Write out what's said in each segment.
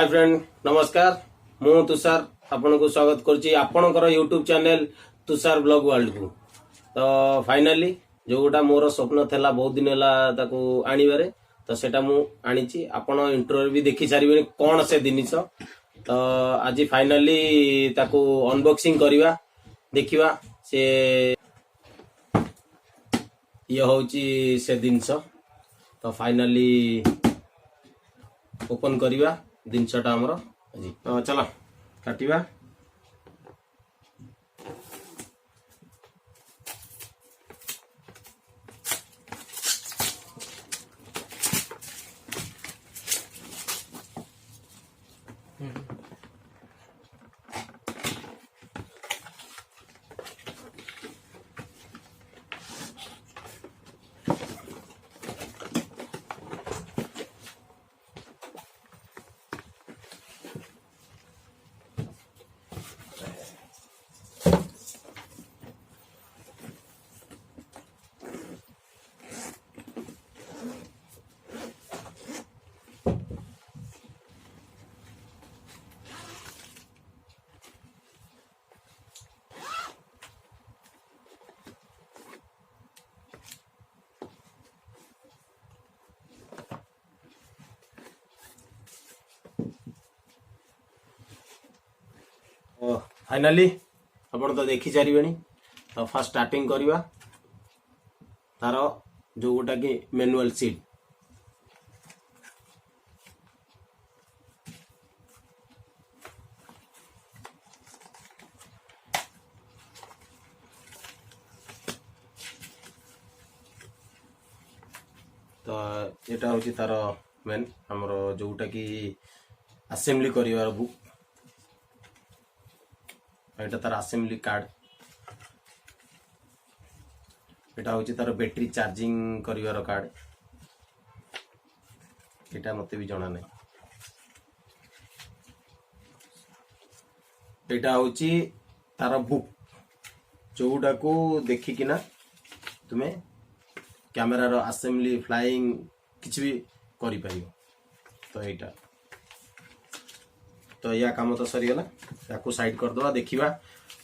Hi friend नमस्कार मु तुषार आपन को स्वागत करछि आपनकर YouTube channel Tushar blog world को। तो फाइनली जोटा मोर स्वप्न थेला बहुत दिन हला ताको आनिबारे तो सेटा मु आनिछि आपन इंट्रो भी देखि सारिबे कोन से जिनिस। तो आज फाइनली ताको अनबॉक्सिंग करिवा देखिवा से ये होची से जिनिस। तो फाइनली ओपन करिवा जिनसटा हमर जी। तो चलो काटिवा। फाइनली अपन तो देखी सारे। तो फास्ट स्टार्टिंग करवा तार जो गोटा कि मैनुअल सीट तो यहाँ हूँ तार मेन हमर जोटा कि असेंबली कर बुक एटा तार असेंबली कार्ड एटा होची तार बैटरी चार्जिंग करिवार कार्ड एटा मते भी जणा नै। एटा होची तार बुक जोटा को देखि किना तुमे कैमरा रो असेंबली फ्लाइंग किछ भी करि परियो। तो एटा तो या काम तो सरी गला याको साइड कर दवा देखिबा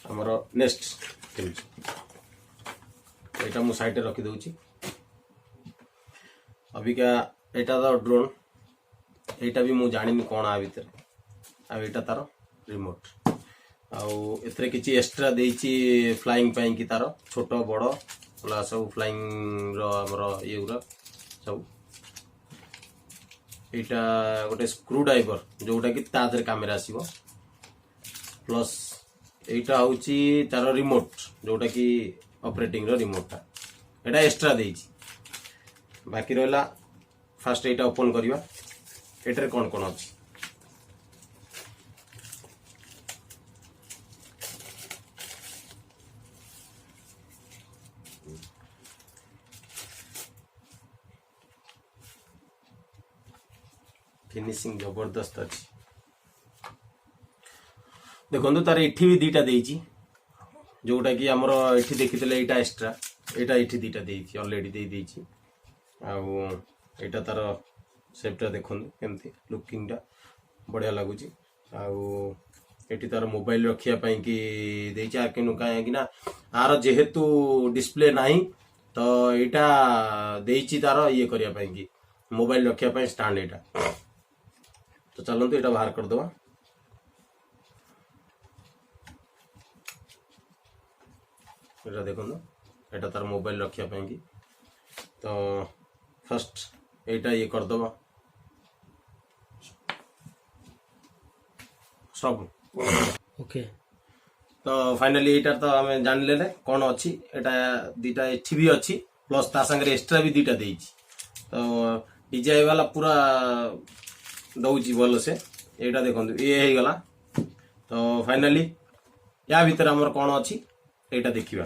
हमरो नेक्स्ट एटा मु साइड रखी दउची। अभी का एटा द ड्रोन एटा भी मु जानिनी कोन आ भीतर आ एटा तार रिमोट आउ एथरे किछि एक्स्ट्रा देइची फ्लाइंग पई की तार छोट बड़ प्लस सब फ्लाइंग रो हमरो ये उरा सब एटा गोटे स्क्रू ड्राइवर जोटा कि तादर कैमरा आसीबो प्लस एटा होची तार रिमोट जोटा कि ऑपरेटिंग रो रिमोट एटा एक्स्ट्रा देइची। बाकी रहला फास्ट एटा ओपन करिवा एटरे कोन कोन अछि फिनिशिंग जबरदस्त अच्छी। देखो तार इठी भी दीटा देइची जोटा कि हमर इठी देखितले एटा एक्स्ट्रा एटा इठी दीटा देइची ऑलरेडी दे देइची आउ एटा तार सेफ्टा देखो केमती लुकिंग टा बढ़िया लगुची आउ एठी तार मोबाइल रखिया पई कि देइची आ किनु काहे कि ना आर जेहेतु डिस्प्ले नाही तो एटा देइची तार ये करिया पई कि मोबाइल रखिया पई स्टैंड एटा। तो चलते ये बाहर कर दवा। ये देखो एटा तार मोबाइल रखिया पाएंगी। तो फर्स्ट एटा ये कर दवा सब ओके। तो फाइनली एटा तो हमें जान ले कौन अच्छी एटा दीटा एठी भी अच्छी प्लस ता संगे एक्स्ट्रा भी दीटा देइची। तो डीजे वाला पूरा दौची भल से एटा देखो ये है गला। तो फाइनली या भीतर हमर कोन अछि एटा देखिबा।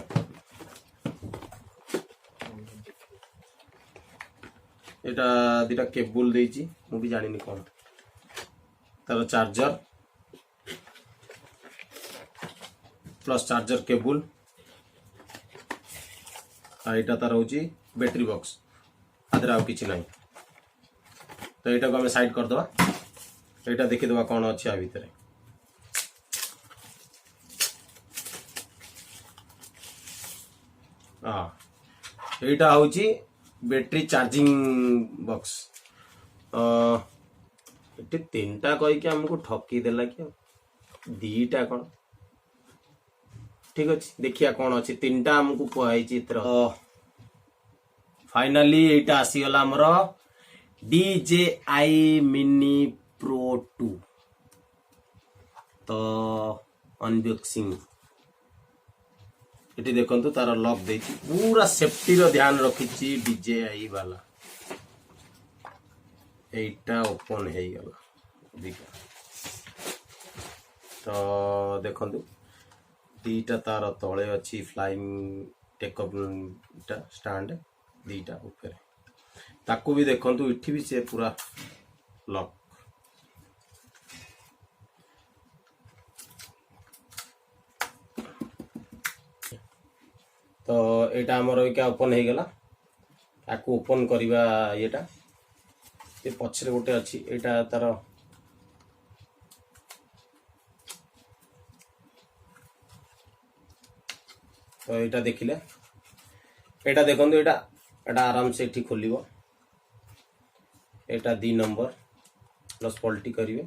एटा दिटा केबल देइची मु भी जानिनी कोन तार चार्जर प्लस चार्जर केबल आ एटा तार होची बैटरी बॉक्स आदरा किछि नाही। तो यहाँ को आम साइड करदे एटा देखिदबा कौन अच्छी आ भितर एटा हूँ बैटरी चार्जिंग बॉक्स ये तीन टा कहीकि आमको ठकी देला कि दीटा कौन ठीक अच्छे देखिया कौन अच्छी तीन टा आमको कहुई फाइनाली एटा आसीगला आमर DJI मिनी प्रो 2 तो अनबॉक्सिंग ये देखो तार लॉक दे पूरा सेफ्टी रो ध्यान रखी DJI वाला एटा ओपन हो गला तो देखो दीटा तार तले अच्छी फ्लाइंग टेकअप स्टैंड दीटा ऊपर ताकू भी देखो इठी भी से पूरा लॉक तो एटा हमर क्या ओपन हो गला ताकू ओपन करवा येटा ये पछरे गोटे अच्छी एटा तार तो एटा देखिले एटा देखो एटा आराम से ठीक खोलिबो एटा 2 नंबर प्लस पल्टी करिवे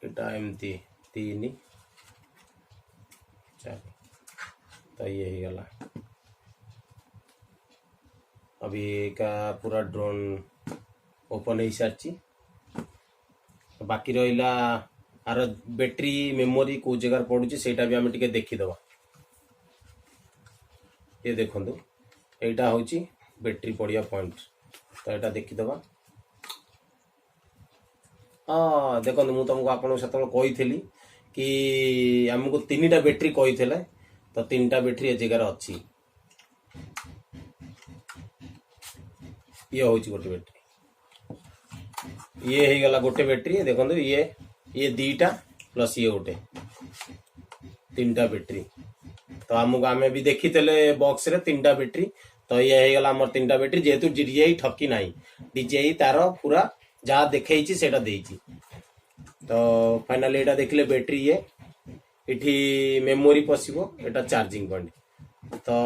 एटा एमती 3 4 तो ये ही गला अभी का पूरा ड्रोन ओपन हो सारी बाकी रहा आर बैटरी मेमोरी को जगह पड़ुची सेटा भी आम टे देखीदबा ये देखो यहाँ हूँ बैटरी पड़िया पॉइंट तो यहाँ देखीदबा हाँ देखो मुझे तुमको आपको से कही कि आमको 3टा बैटरी कही तो 3टा बैटरी ए जगार अच्छी ये हूँ गोटे बैटरी ये हो गला गोटे बैटरी देखो ये 2टा प्लस ये गोटे 3टा बैटरी तो आमको आम भी देखी बॉक्स रे 3टा बैटरी तो ये हो गला आम 3टा बैटरी जेहेतु DJI ठकी ना DJI तार पूरा जहाँ देखी तो फाइनाली यहाँ देखले बैटरी ये इठी मेमोरी पशिबो एटा चार्जिंग पॉइंट तो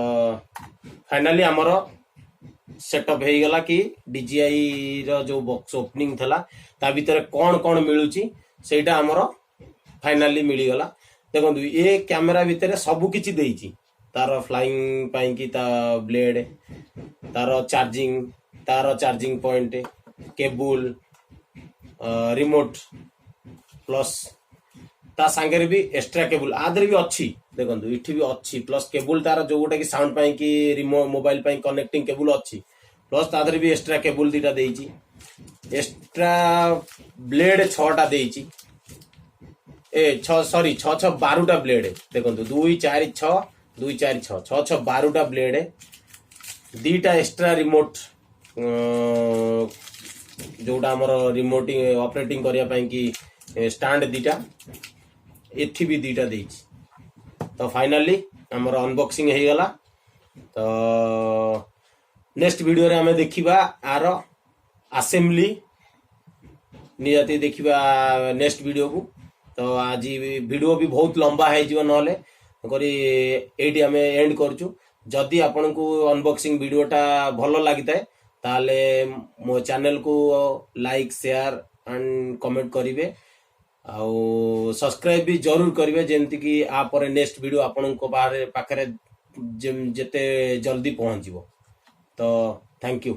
फाइनाली आमर सेटअप हो गला कि DJI रो जो बॉक्स ओपनिंग थला ता भीतर कौन कौन मिलुची सेटा आमर फाइनाली मिलगला देखो ये कैमेरा भीतर सबु किछि देइची तार फ्लाइंग पाई कि ता ब्लेड तार charging point cable remote plus ता सांगे भी एक्स्ट्रा केबल आदर भी अच्छी देखो इठी भी अच्छी प्लस केबल तार जो गोटे कि साउंड पाई कि रिमोट मोबाइल पाई कनेक्टिंग केबल अच्छी प्लस तादर भी एक्स्ट्रा केबल 2टा देइची एक्स्ट्रा ब्लेड 6टा देइची ए 6 सॉरी 6 6 12टा ब्लेड देखो 2 4 6 2 4 6 6 6 12टा ब्लेड 2टा एक्स्ट्रा रिमोट जोटा आमर रिमोट ऑपरेटिंग करने पाई कि स्टैंड 2टा एठी भी 2टा देइची तो फाइनाली आमर अनबॉक्सिंग हो गला तो नेक्स्ट वीडियो रे हमें देखिबा आर असेंबली नियति देखिबा नेक्स्ट वीडियो को तो आज वीडियो भी बहुत लंबा है जीवन नहले करी एडी हमें एंड करचु जदि आपन को अनबॉक्सिंग वीडियोटा भलो लागिता है ताले मो चैनल को लाइक शेयर एंड कमेंट करिवे आउ सब्सक्राइब भी जरूर करिवे जेंति कि आ पर नेक्स्ट वीडियो आपन को पाखरे जेते जल्दी पहुंचबो तो थैंक यू।